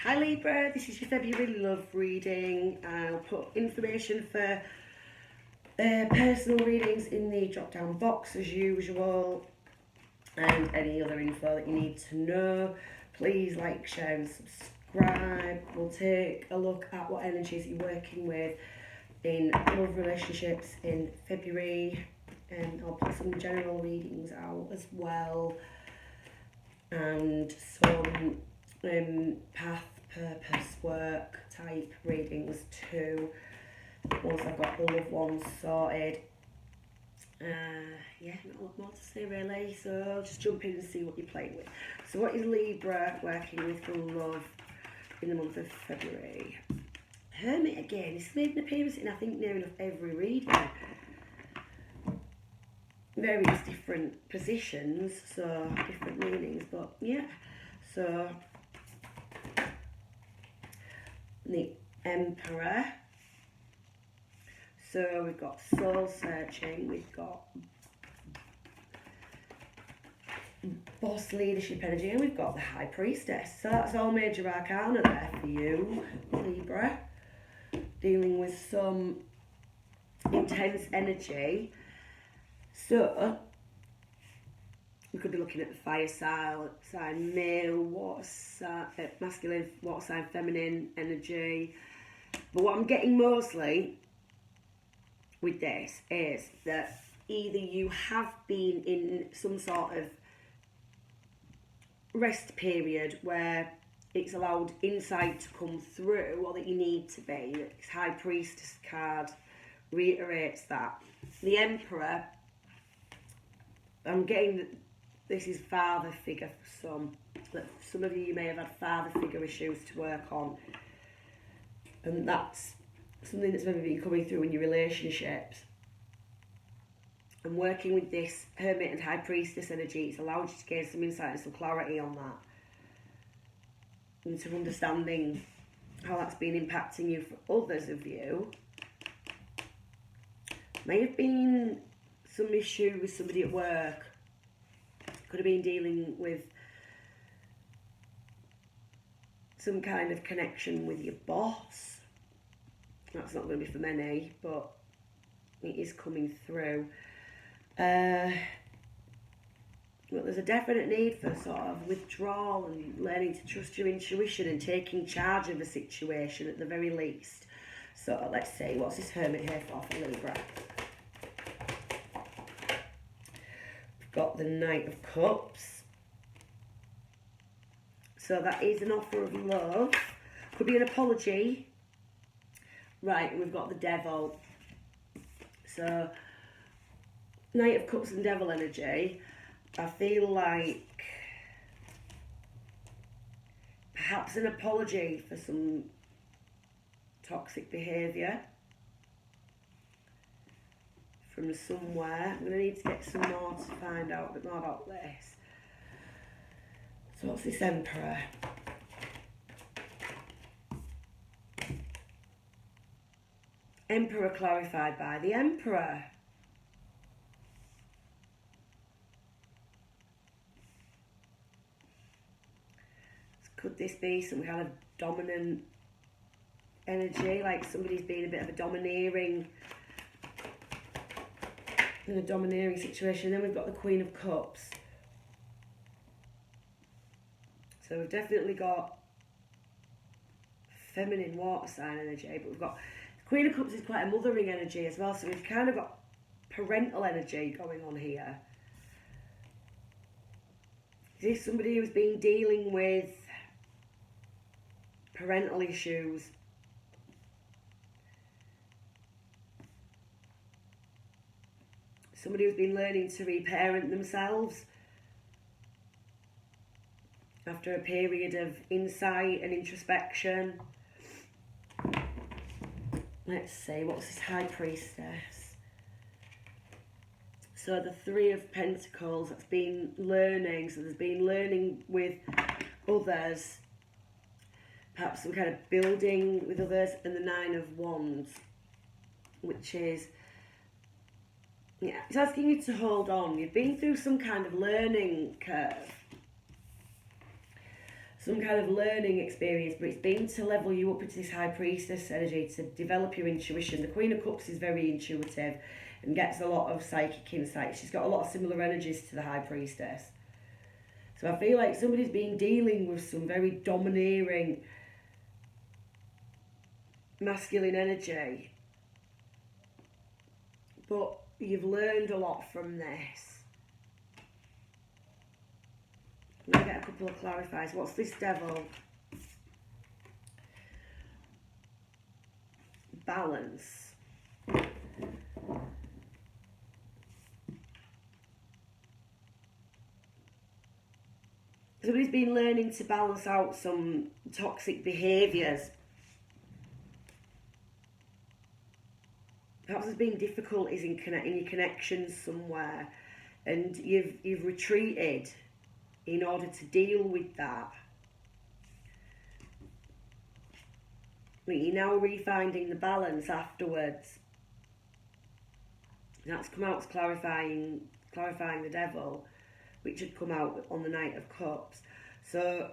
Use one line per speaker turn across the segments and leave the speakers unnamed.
Hi Libra, this is your February love reading. I'll put information for personal readings in the drop down box as usual, and any other info that you need to know. Please like, share and subscribe. We'll take a look at what energies you're working with in love relationships in February, and I'll put some general readings out as well, and some path, purpose, work type readings too, once I've got the loved ones sorted. Yeah, not a lot more to say really, so just jump in and see what you're playing with. So what is Libra working with for love in the month of February? Hermit again. This made an appearance in I think near enough every reading. Various different positions, so different meanings, but yeah. So the Emperor. So we've got soul searching, we've got boss leadership energy, and we've got the High Priestess. So that's all major arcana there for you, Libra. Dealing with some intense energy. So we could be looking at the fire sign, male, water sign, masculine, water sign, feminine energy. But what I'm getting mostly with this is that either you have been in some sort of rest period where it's allowed insight to come through, or that you need to be. This High Priestess card reiterates that. The Emperor, I'm getting that this is father figure for some. That some of you may have had father figure issues to work on, and that's something that's maybe been coming through in your relationships. And working with this Hermit and High Priestess energy, it's allowed you to gain some insight and some clarity on that, into understanding how that's been impacting you. For others of you, may have been some issue with somebody at work. Could have been dealing with some kind of connection with your boss. That's not going to be for many, but it is coming through. Well, there's a definite need for sort of withdrawal and learning to trust your intuition and taking charge of the situation at the very least. So let's see, what's this Hermit here for Libra? We've got the Knight of Cups. So that is an offer of love. Could be an apology. Right, and we've got the Devil. So Knight of Cups and Devil energy. I feel like perhaps an apology for some toxic behaviour from somewhere. I'm going to need to get some more to find out a bit more about this. So what's this Emperor? Emperor clarified by the Emperor. Could this be some kind of dominant energy, like somebody's been a bit of a domineering, in a domineering situation? Then we've got the Queen of Cups. So we've definitely got feminine water sign energy, but we've got the Queen of Cups is quite a mothering energy as well, so we've kind of got parental energy going on here. Is this somebody who's been dealing with parental issues? Somebody who's been learning to reparent themselves after a period of insight and introspection. Let's see, what's this High Priestess? So the Three of Pentacles, that's been learning. So there's been learning with others, perhaps some kind of building with others, and the Nine of Wands, which is, yeah, it's asking you to hold on. You've been through some kind of learning curve. some kind of learning experience, but it's been to level you up into this High Priestess energy, to develop your intuition. The Queen of Cups is very intuitive and gets a lot of psychic insight. She's got a lot of similar energies to the High Priestess. So I feel like somebody's been dealing with some very domineering masculine energy, but you've learned a lot from this. I'm going to get a couple of clarifiers. What's this Devil? Balance. Somebody's been learning to balance out some toxic behaviours. Perhaps there's been difficulties in your connections somewhere, and you've retreated in order to deal with that. But you're now refinding the balance afterwards. That's come out as clarifying the Devil, which had come out on the Knight of Cups. So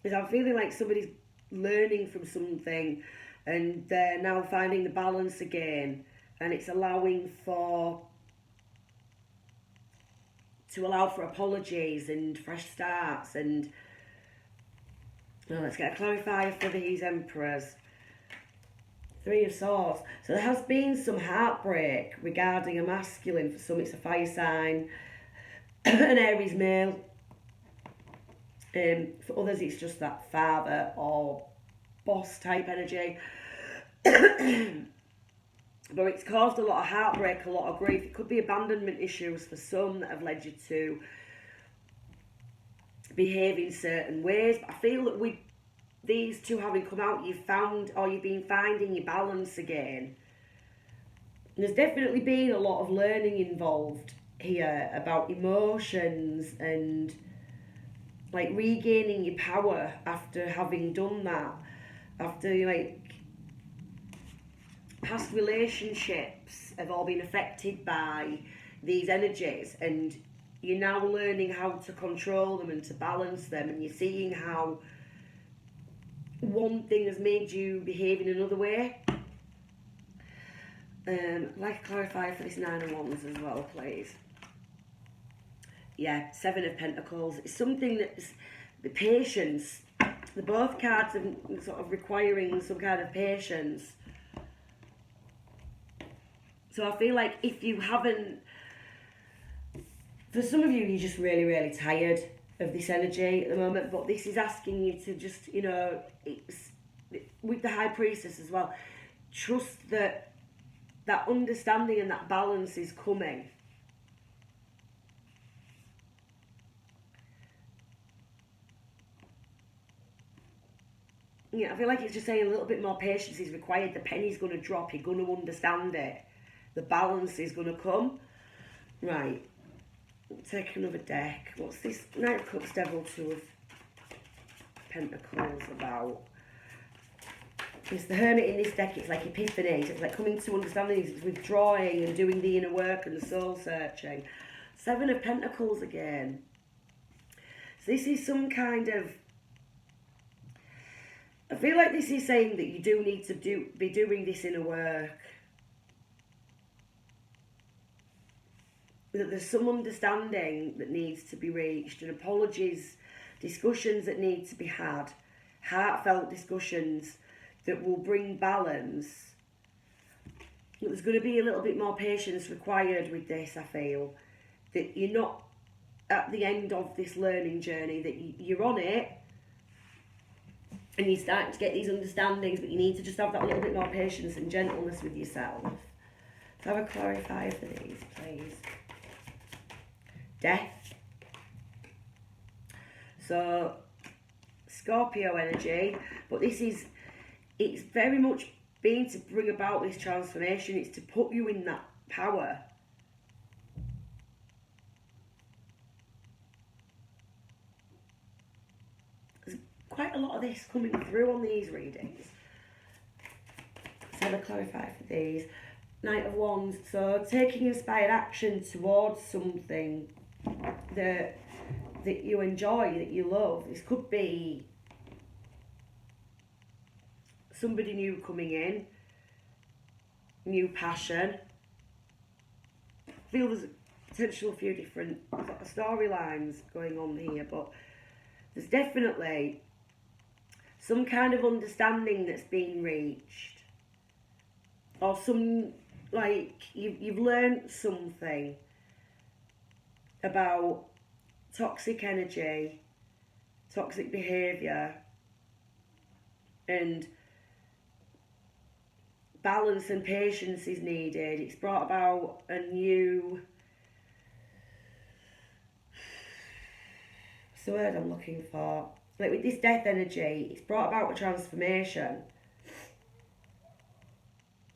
I'm feeling like somebody's learning from something and they're now finding the balance again, and it's allowing for apologies and fresh starts. And well, let's get a clarifier for these Emperors. Three of Swords. So there has been some heartbreak regarding a masculine. For some it's a fire sign, an Aries male. For others it's just that father or boss type energy. But it's caused a lot of heartbreak, a lot of grief. It could be abandonment issues for some that have led you to behave in certain ways. But I feel that with these two having come out, you've been finding your balance again. And there's definitely been a lot of learning involved here about emotions and like regaining your power after having done that. After past relationships have all been affected by these energies, and you're now learning how to control them and to balance them, and you're seeing how one thing has made you behave in another way. Like a clarifier for this Nine of Wands as well, please. Yeah, Seven of Pentacles. It's something that's the patience. The both cards are sort of requiring some kind of patience. So I feel like if you haven't, for some of you, you're just really, really tired of this energy at the moment, but this is asking you to just, it's with the High Priestess as well, trust that understanding and that balance is coming. Yeah, I feel like it's just saying a little bit more patience is required. The penny's going to drop. You're going to understand it. The balance is going to come. Right. Take another deck. What's this Knight of Cups, Devil, Two of Pentacles about? It's the Hermit in this deck. It's like epiphany. It's like coming to understanding. It's withdrawing and doing the inner work and the soul searching. Seven of Pentacles again. So this is some kind of, I feel like this is saying that you do need to be doing this inner work. That there's some understanding that needs to be reached, and apologies, discussions that need to be had, heartfelt discussions that will bring balance. There's going to be a little bit more patience required with this, I feel. That you're not at the end of this learning journey, that you're on it, and you're starting to get these understandings, but you need to just have that little bit more patience and gentleness with yourself. So have a clarifier for these, please. Death. So Scorpio energy, but it's very much been to bring about this transformation. It's to put you in that power. There's quite a lot of this coming through on these readings. Let's have a clarifier for these. Knight of Wands. So taking inspired action towards something that that you enjoy, that you love. This could be somebody new coming in, new passion. I feel there's potential a few different sort of storylines going on here, but there's definitely some kind of understanding that's been reached, or some, like, you've learned something about toxic energy, toxic behaviour, and balance and patience is needed. It's brought about a new, what's the word I'm looking for? Like with this death energy, it's brought about a transformation.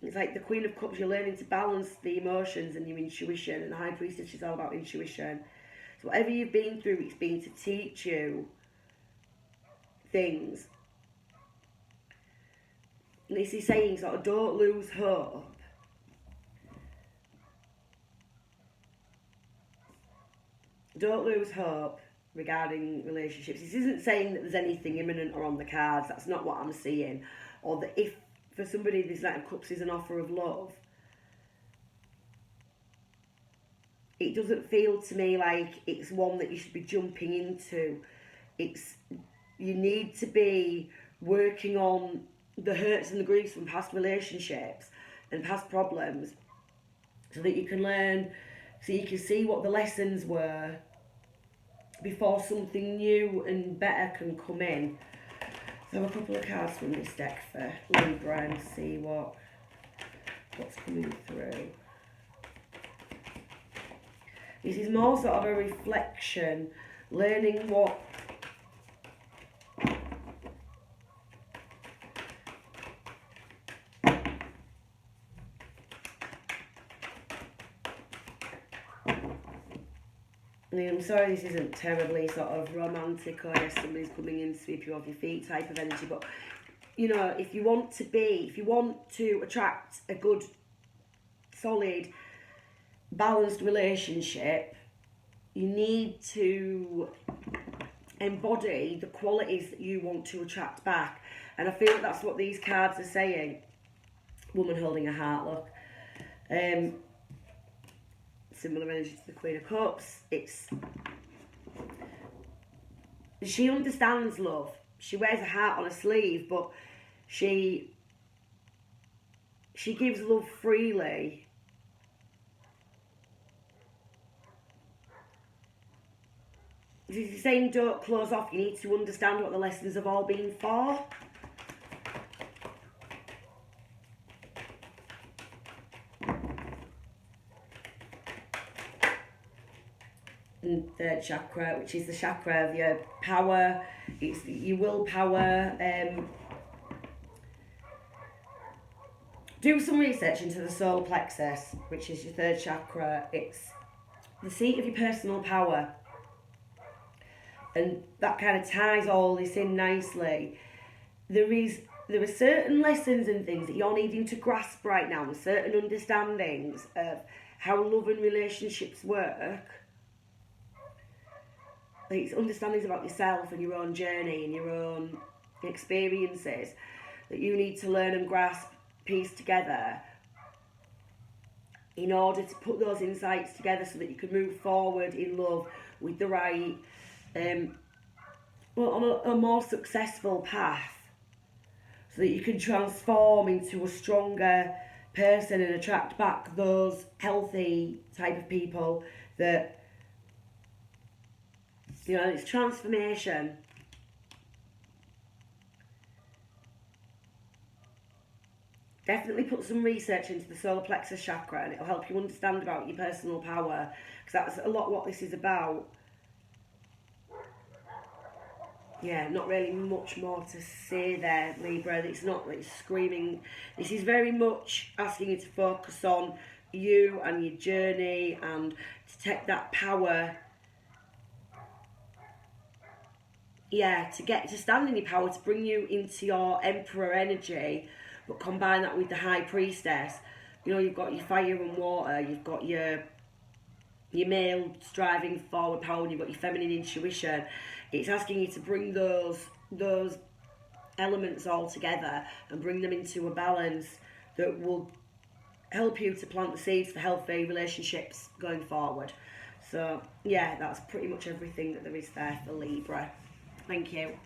It's like the Queen of Cups, you're learning to balance the emotions and your intuition, and the High Priestess is all about intuition. So whatever you've been through, it's been to teach you things. And this is saying sort of don't lose hope. Don't lose hope regarding relationships. This isn't saying that there's anything imminent or on the cards. That's not what I'm seeing. Or that if for somebody this Knight of Cups is an offer of love, it doesn't feel to me like it's one that you should be jumping into. It's, you need to be working on the hurts and the griefs from past relationships and past problems, so that you can learn, so you can see what the lessons were before something new and better can come in. So a couple of cards from this deck for Libra and see what's coming through. This is more sort of a reflection, learning what I mean, I'm sorry this isn't terribly sort of romantic, or yes, somebody's coming in to sweep you off your feet type of energy, but you know, if you want to attract a good, solid, balanced relationship, you need to embody the qualities that you want to attract back. And I feel that's what these cards are saying. Woman holding a heart, look. Similar energy to the Queen of Cups. She understands love. She wears a heart on her sleeve, but she gives love freely. She's saying don't close off. You need to understand what the lessons have all been for. And third chakra, which is the chakra of your power, it's your willpower. Do some research into the solar plexus, which is your third chakra. It's the seat of your personal power, and that kind of ties all this in nicely. There are certain lessons and things that you're needing to grasp right now, and certain understandings of how love and relationships work. Like, it's understandings about yourself and your own journey and your own experiences that you need to learn and grasp, piece together, in order to put those insights together so that you can move forward in love with the right, on a more successful path, so that you can transform into a stronger person and attract back those healthy type of people that, you know, it's transformation. Definitely put some research into the solar plexus chakra, and it'll help you understand about your personal power, because that's a lot what this is about. Yeah, not really much more to say there, Libra. It's not like screaming. This is very much asking you to focus on you and your journey, and to take that power. Yeah, to stand in your power, to bring you into your Emperor energy, but combine that with the High Priestess. You know, you've got your fire and water, you've got your your male striving forward power, and you've got your feminine intuition. It's asking you to bring those elements all together and bring them into a balance that will help you to plant the seeds for healthy relationships going forward. So yeah, that's pretty much everything that there is there for Libra. Thank you.